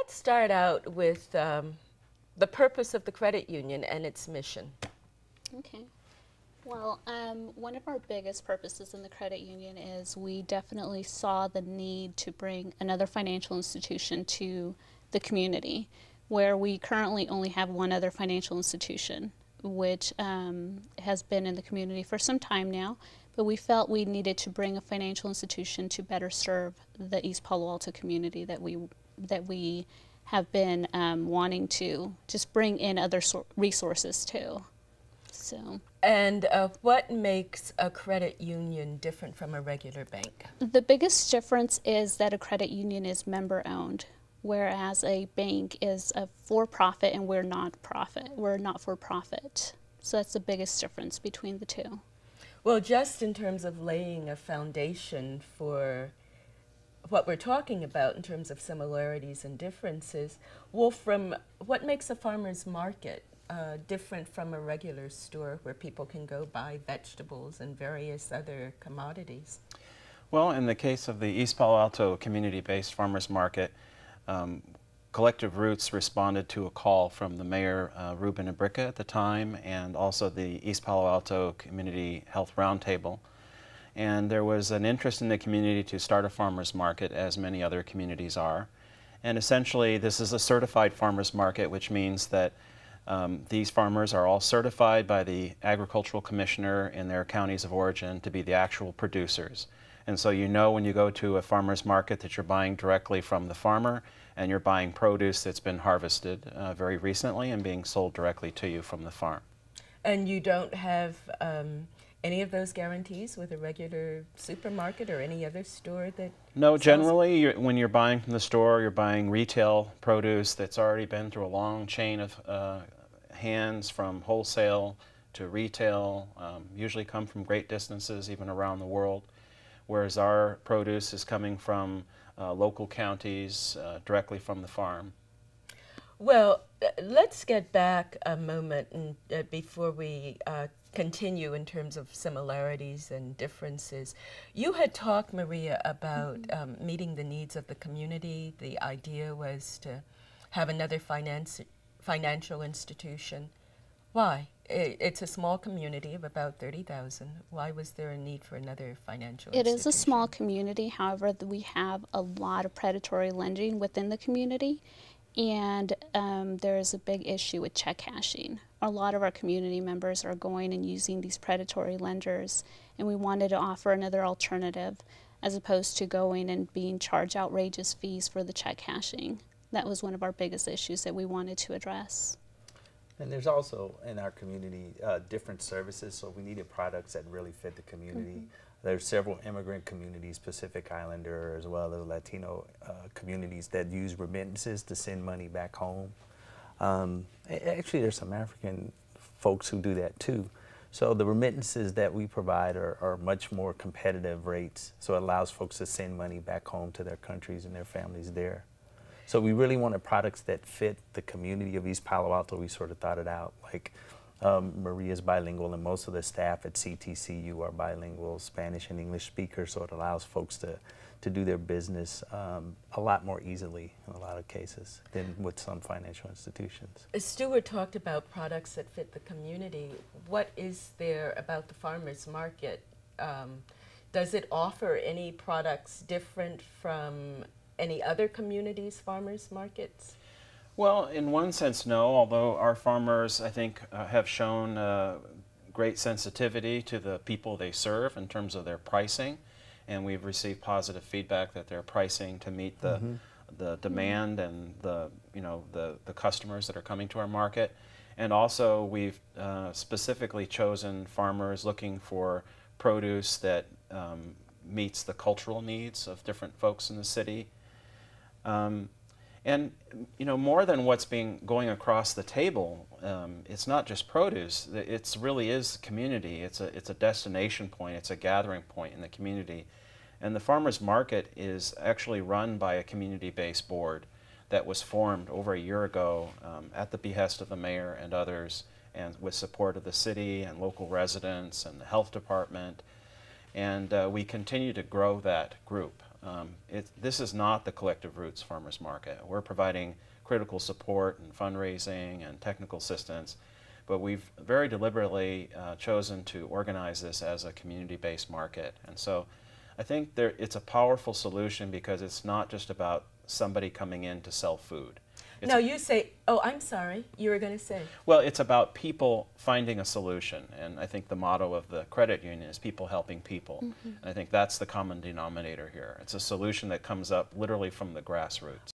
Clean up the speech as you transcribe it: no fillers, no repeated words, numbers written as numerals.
let's start out with the purpose of the credit union and its mission. Okay. Well, one of our biggest purposes in the credit union is we definitely saw the need to bring another financial institution to the community, where we currently only have one other financial institution, which has been in the community for some time now, but we felt we needed to bring a financial institution to better serve the East Palo Alto community that we have been wanting to just bring in other resources to. So. And what makes a credit union different from a regular bank? The biggest difference is that a credit union is member-owned, whereas a bank is a for-profit and we're not-profit. We're not-for-profit. So that's the biggest difference between the two. Well, just in terms of laying a foundation for what we're talking about in terms of similarities and differences, well, from what makes a farmer's market different from a regular store where people can go buy vegetables and various other commodities? Well, in the case of the East Palo Alto community-based farmers market, Collective Roots responded to a call from the mayor, Ruben Abrica at the time, and also the East Palo Alto Community Health Roundtable. And there was an interest in the community to start a farmers market, as many other communities are. And essentially, this is a certified farmers market, which means that these farmers are all certified by the agricultural commissioner in their counties of origin to be the actual producers. And so you know when you go to a farmer's market that you're buying directly from the farmer and you're buying produce that's been harvested very recently and being sold directly to you from the farm. And you don't have any of those guarantees with a regular supermarket or any other store that No, generally when you're buying from the store, you're buying retail produce that's already been through a long chain of hands from wholesale to retail, usually come from great distances, even around the world, whereas our produce is coming from local counties directly from the farm. Well, let's get back a moment and, before we continue in terms of similarities and differences. You had talked, Maria, about meeting the needs of the community. The idea was to have another financial institution. Why? It's a small community of about 30,000. Why was there a need for another financial institution? It is a small community. However, we have a lot of predatory lending within the community, and there is a big issue with check cashing. A lot of our community members are going and using these predatory lenders, and we wanted to offer another alternative as opposed to going and being charged outrageous fees for the check cashing. That was one of our biggest issues that we wanted to address. And there's also in our community different services, so we needed products that really fit the community. There's several immigrant communities, Pacific Islander as well as Latino communities that use remittances to send money back home. Actually, there's some African folks who do that too. So the remittances that we provide are much more competitive rates, so it allows folks to send money back home to their countries and their families there. So we really wanted products that fit the community of East Palo Alto. We sort of thought it out. Like Maria's bilingual, and most of the staff at CTCU are bilingual, Spanish and English speakers, so it allows folks to do their business a lot more easily in a lot of cases than with some financial institutions. Stuart talked about products that fit the community. What is there about the farmers market? Does it offer any products different from any other communities' farmers markets? Well, in one sense, no, although our farmers, I think, have shown great sensitivity to the people they serve in terms of their pricing, and we've received positive feedback that they're pricing to meet the demand and the customers that are coming to our market. And also we've specifically chosen farmers looking for produce that meets the cultural needs of different folks in the city. And more than what's going across the table, it's not just produce. It really is community. It's a destination point. It's a gathering point in the community. And the farmers market is actually run by a community-based board that was formed over a year ago at the behest of the mayor and others, and with support of the city and local residents and the health department. And we continue to grow that group. This is not the Collective Roots Farmers Market. We're providing critical support and fundraising and technical assistance, but we've very deliberately chosen to organize this as a community-based market. And so I think it's a powerful solution because it's not just about somebody coming in to sell food. No, you say, oh, I'm sorry, you were going to say. Well, it's about people finding a solution, and I think the motto of the credit union is people helping people. And I think that's the common denominator here. It's a solution that comes up literally from the grassroots.